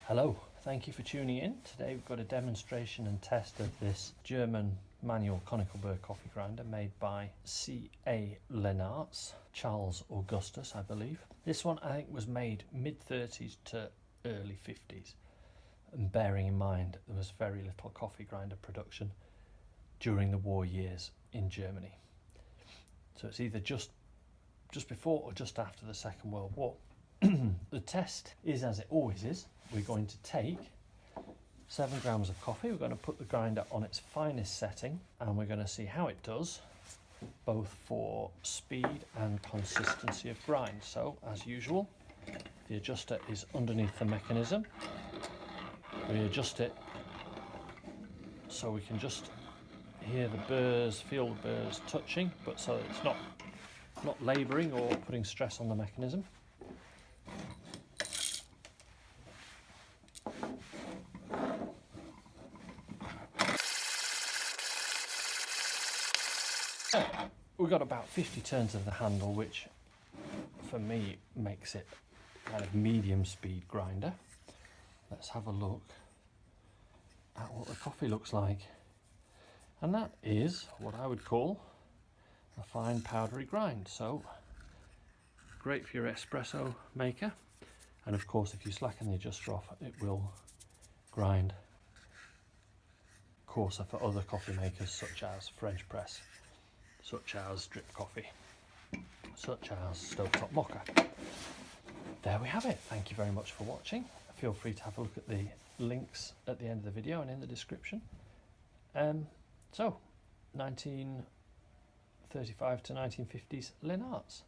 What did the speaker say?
Hello, thank you for tuning in. Today we've got a demonstration and test of this German manual conical burr coffee grinder made by CA Lehnartz, Charles Augustus I believe. This one I think was made mid-30s to early 50s, and bearing in mind there was very little coffee grinder production during the war years in Germany. So it's either just before or just after the Second World War. The test is as it always is. We're going to take 7 grams of coffee, we're going to put the grinder on its finest setting, and we're going to see how it does, both for speed and consistency of grind. So, as usual, the adjuster is underneath the mechanism. We adjust it so we can just hear the burrs, feel the burrs touching, but so that it's not labouring or putting stress on the mechanism. We've got about 50 turns of the handle, which for me makes it kind of medium speed grinder. Let's have a look at what the coffee looks like. And that is what I would call a fine powdery grind. So great for your espresso maker. And of course, if you slacken the adjuster off, it will grind coarser for other coffee makers, such as French press, such as drip coffee, such as stovetop mocha. There we have it. Thank you very much for watching. Feel free to have a look at the links at the end of the video and in the description. So 1935 to 1950s Lehnartz.